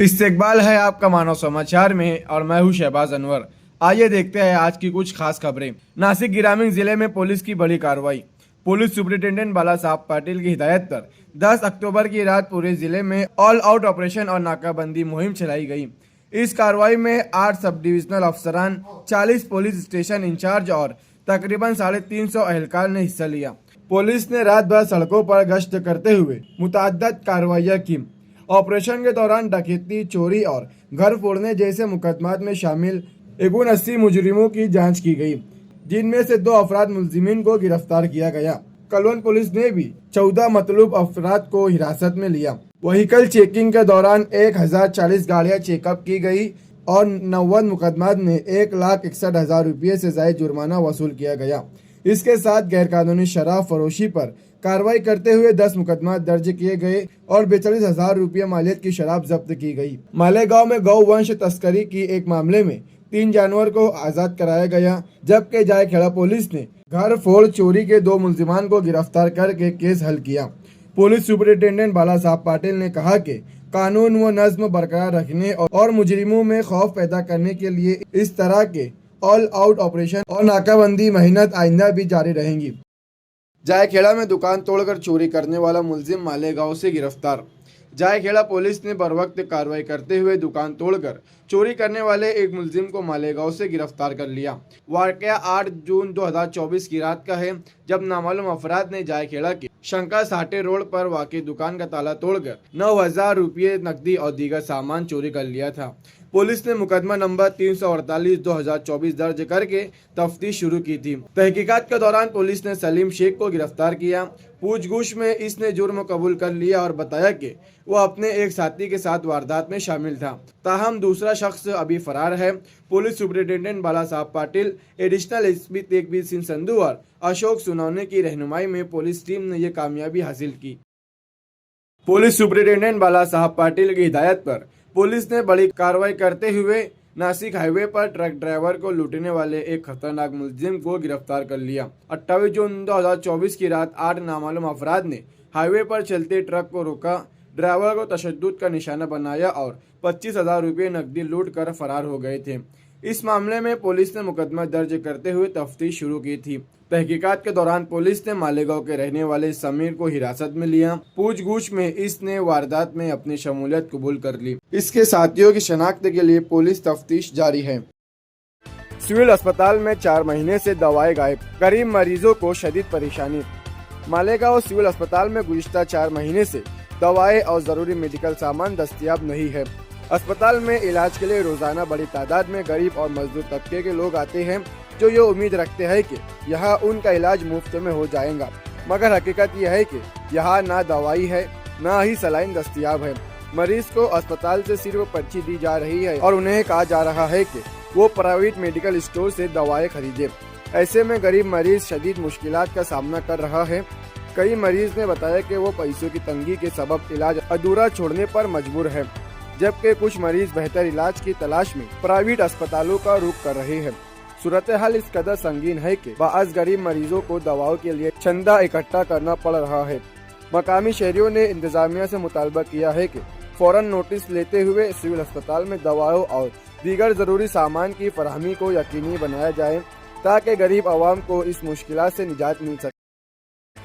इस्तेकबाल है आपका मानव समाचार में और मैं हूं शहबाज अनवर। आइए देखते हैं आज की कुछ खास खबरें। नासिक ग्रामीण जिले में पुलिस की बड़ी कार्रवाई। पुलिस सुपरिटेंडेंट बाला साहब पाटिल की हिदायत पर 10 अक्टूबर की रात पूरे जिले में ऑल आउट ऑपरेशन और नाकाबंदी मुहिम चलाई गई। इस कार्रवाई में 8 सब डिविजनल अफसरान, 40 पुलिस स्टेशन इंचार्ज और तकरीबन 350 एहलकार ने हिस्सा लिया। पुलिस ने रात भर सड़कों पर गश्त करते हुए मुतअद्दिद कार्रवाइयाँ की। ऑपरेशन के दौरान डकैती, चोरी और घर फोड़ने जैसे मुकदमात में शामिल 79 मुजरिमों की जांच की गई, जिनमें से 2 अफराद मुलजिमीन को गिरफ्तार किया गया। कलवन पुलिस ने भी 14 मतलूब अफराद को हिरासत में लिया। व्हीकल चेकिंग के दौरान 1040 गाड़ियां चेकअप की गई और 90 मुकदमात में 1,61,000 रुपये से ज्यादा जुर्माना वसूल किया गया। इसके साथ गैरकानूनी शराब फरोशी पर कार्रवाई करते हुए 10 मुकदमा दर्ज किए गए और 42,000 रुपये मालियत की शराब जब्त की गई। मालेगांव में गौ वंश तस्करी की एक मामले में 3 जानवर को आजाद कराया गया, जबकि जायखेड़ा पुलिस ने घर फोड़ चोरी के 2 मुलजिमान को गिरफ्तार करके केस हल किया। पुलिस सुपरिटेंडेंट बाला साहब पाटिल ने कहा कि कानून व नज्म बरकरार रखने और मुजरिमों में खौफ पैदा करने के लिए इस तरह के ऑल आउट ऑपरेशन और नाकाबंदी मेहनत आइंदा भी जारी रहेंगी। जायखेड़ा में दुकान तोड़कर चोरी करने वाला मुलजिम मालेगांव से गिरफ्तार। जायखेड़ा पुलिस ने बरवक्त कार्रवाई करते हुए दुकान तोड़कर चोरी करने वाले एक मुलजिम को मालेगांव से गिरफ्तार कर लिया। वाकया 8 जून 2024 की रात का है, जब नामालूम अफराद ने जायखेड़ा के शंकर साठे रोड पर वाकई दुकान का ताला तोड़कर 9,000 रुपये नकदी और दीगर सामान चोरी कर लिया था। पुलिस ने मुकदमा नंबर 348/2024 दर्ज करके तफ्तीश शुरू की थी। तहकीकात के दौरान पुलिस ने सलीम शेख को गिरफ्तार किया। पूछगछ में इसने जुर्म कबूल कर लिया और बताया कि वो अपने एक साथी के साथ वारदात में शामिल था। ताहम दूसरा शख्स अभी फरार है। पुलिस सुपरिटेंडेंट बाला साहब पाटिल, एडिशनल एसपी तेगबीर सिंह संधू और अशोक सोनवने की रहनुमाई में पुलिस टीम ने यह कामयाबी हासिल की। पुलिस सुपरिटेंडेंट बाला साहब पाटिल की हिदायत पर पुलिस ने बड़ी कार्रवाई करते हुए नासिक हाईवे पर ट्रक ड्राइवर को लूटने वाले एक खतरनाक मुलजिम को गिरफ्तार कर लिया। 28 जून 2024 की रात 8 नामालूम अफराद ने हाईवे पर चलते ट्रक को रोका, ड्राइवर को तशद्दुद का निशाना बनाया और 25,000 रुपये नकदी लूट कर फरार हो गए थे। इस मामले में पुलिस ने मुकदमा दर्ज करते हुए तफ्तीश शुरू की थी। तहकीकात के दौरान पुलिस ने मालेगांव के रहने वाले समीर को हिरासत में लिया। पूछगछ में इसने वारदात में अपनी शमूलियत कबूल कर ली। इसके साथियों की शनाख्त के लिए पुलिस तफ्तीश जारी है। सिविल अस्पताल में 4 महीने से दवाएं गायब, गरीब मरीजों को शदीद परेशानी। मालेगांव सिविल अस्पताल में गुज़िश्ता 4 महीने से दवाएं और जरूरी मेडिकल सामान दस्तयाब नहीं है। अस्पताल में इलाज के लिए रोजाना बड़ी तादाद में गरीब और मजदूर तबके के लोग आते हैं, जो ये उम्मीद रखते हैं कि यहाँ उनका इलाज मुफ्त में हो जाएगा, मगर हकीकत यह है कि यहाँ ना दवाई है, ना ही सलाइन दस्तयाब है। मरीज को अस्पताल से सिर्फ पर्ची दी जा रही है और उन्हें कहा जा रहा है कि वो प्राइवेट मेडिकल स्टोर से दवाएं खरीदे। ऐसे में गरीब मरीज शदीद मुश्किलात का सामना कर रहा है। कई मरीज ने बताया कि वो पैसों की तंगी के सबब इलाज अधूरा छोड़ने पर मजबूर है, जबकि कुछ मरीज बेहतर इलाज की तलाश में प्राइवेट अस्पतालों का रुख कर रहे हैं। सूरत हाल इस कदर संगीन है कि बाज़ गरीब मरीजों को दवाओं के लिए चंदा इकट्ठा करना पड़ रहा है। मकामी शहरियों ने इंतजामिया से मुतालबा किया है कि फौरन नोटिस लेते हुए सिविल अस्पताल में दवाओं और दीगर जरूरी सामान की फराहमी को यकीनी बनाया जाए, ताकि गरीब आवाम को इस मुश्किल से निजात मिल सके।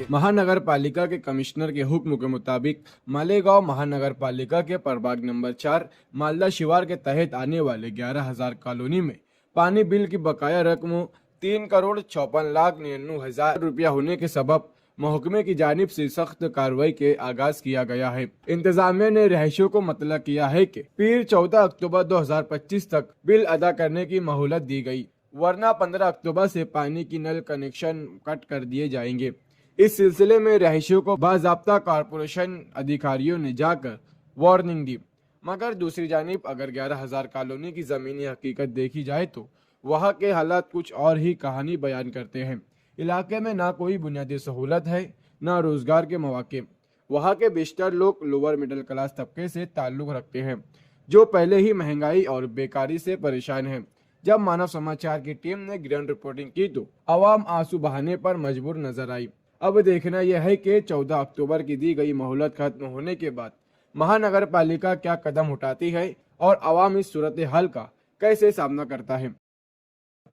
महानगर पालिका के कमिश्नर के हुक्म के मुताबिक मालेगांव महानगर पालिका के प्रभाग नंबर 4 मालदा शिवार के तहत आने वाले 11,000 कॉलोनी में पानी बिल की बकाया रकम 3,54,99,000 रुपया होने के सबब महकमे की जानिब से सख्त कार्रवाई के आगाज किया गया है। इंतजामिया ने रहायशियों को मतला किया है कि पीर 14 अक्टूबर 2025 तक बिल अदा करने की मोहलत दी गई, वरना 15 अक्टूबर से पानी की नल कनेक्शन कट कर दिए जाएंगे। इस सिलसिले में रहायशियों को बाज़ाब्ता कारपोरेशन अधिकारियों ने जाकर वार्निंग दी, मगर दूसरी जानिब अगर 11,000 कॉलोनी की ज़मीनी हकीकत देखी जाए तो वहाँ के हालात कुछ और ही कहानी बयान करते हैं। इलाके में ना कोई बुनियादी सहूलत है, ना रोज़गार के मौके। वहाँ के बेशतर लोग लोअर मिडिल क्लास तबके से ताल्लुक़ रखते हैं, जो पहले ही महंगाई और बेकारी से परेशान हैं। जब मानव समाचार की टीम ने ग्राउंड रिपोर्टिंग की तो आवाम आंसू बहाने पर मजबूर नजर आई। अब देखना यह है कि 14 अक्टूबर की दी गई मोहलत खत्म होने के बाद महानगर पालिका क्या कदम उठाती है और आवाम इस सूरत हाल का कैसे सामना करता है।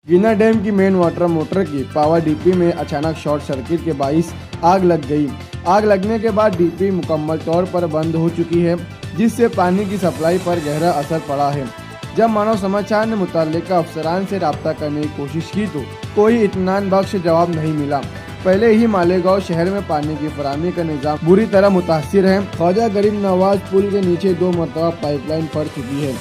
गिना डैम की मेन वाटर मोटर की पावर डीपी में अचानक शॉर्ट सर्किट के बाइस आग लग गई। आग लगने के बाद डीपी मुकम्मल तौर पर बंद हो चुकी है, जिससे पानी की सप्लाई पर गहरा असर पड़ा है। जब मानव समाचार ने मुतल्लिका अफसरान से रब्ता करने की कोशिश की तो कोई इत्मीनान बख्श जवाब नहीं मिला। पहले ही मालेगांव शहर में पानी की फराहमी का निजाम बुरी तरह मुतासिर है। ख्वाजा गरीब नवाज पुल के नीचे 2 मरतबा पाइपलाइन फट चुकी है,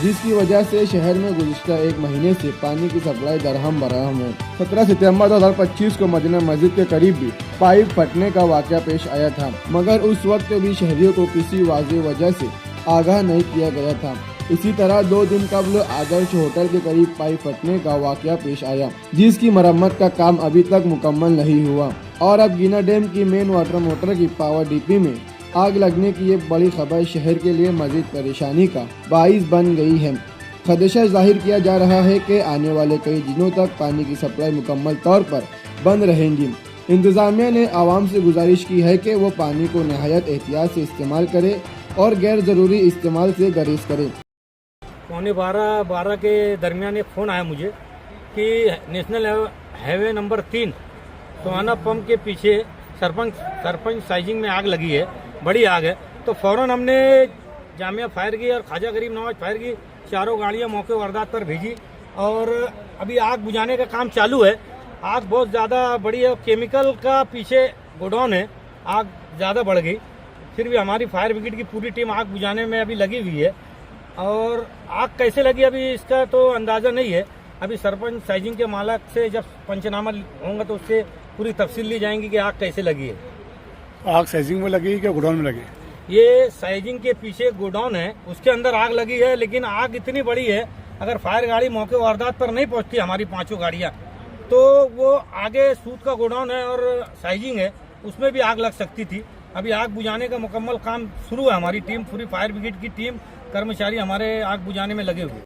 जिसकी वजह से शहर में गुज़िश्ता 1 महीने से पानी की सप्लाई दरहम बरहम है। 17 सितंबर 2025 को मदीना मस्जिद के करीब भी पाइप फटने का वाक़या पेश आया था, मगर उस वक्त भी शहरियों को किसी वाज़ेह वजह से आगाह नहीं किया गया था। इसी तरह 2 दिन कबल आदर्श होटल के करीब पाइप फटने का वाक़या पेश आया, जिसकी मरम्मत का काम अभी तक मुकम्मल नहीं हुआ। और अब गिना डैम की मेन वाटर मोटर की पावर डीपी में आग लगने की ये बड़ी खबर शहर के लिए मजीद परेशानी का बाइस बन गई है। खदशा जाहिर किया जा रहा है कि आने वाले कई दिनों तक पानी की सप्लाई मुकम्मल तौर पर बंद रहेंगी। इंतजामिया ने आवाम से गुजारिश की है कि वो पानी को नहायत एहतियात से इस्तेमाल करे और गैर ज़रूरी इस्तेमाल से गुरेज करे। 11:12 के दरमियान एक फ़ोन आया मुझे कि नेशनल हाईवे नंबर 3 सोहाना पंप के पीछे सरपंच साइजिंग में आग लगी है, बड़ी आग है। तो फौरन हमने जामिया फायर की और ख्वाजा गरीब नवाज फायर की चारों गाड़ियां मौके वारदात पर भेजी और अभी आग बुझाने का काम चालू है। आग बहुत ज़्यादा बड़ी है, केमिकल का पीछे गोडाउन है, आग ज़्यादा बढ़ गई। फिर भी हमारी फायर ब्रिगेड की पूरी टीम आग बुझाने में अभी लगी हुई है और आग कैसे लगी अभी इसका तो अंदाज़ा नहीं है। अभी सरपंच साइजिंग के मालक से जब पंचनामा होगा तो उससे पूरी तफसील ली जाएंगी कि आग कैसे लगी है। आग साइजिंग में लगी क्या गोडाउन में लगी? ये साइजिंग के पीछे गोडाउन है, उसके अंदर आग लगी है, लेकिन आग इतनी बड़ी है अगर फायर गाड़ी मौके वारदात पर नहीं पहुंचती हमारी 5 गाड़ियां, तो वो आगे सूत का गोडाउन है और साइजिंग है, उसमें भी आग लग सकती थी। अभी आग बुझाने का मुकम्मल काम शुरू है। हमारी टीम, पूरी फायर ब्रिगेड की टीम, कर्मचारी हमारे आग बुझाने में लगे हुए।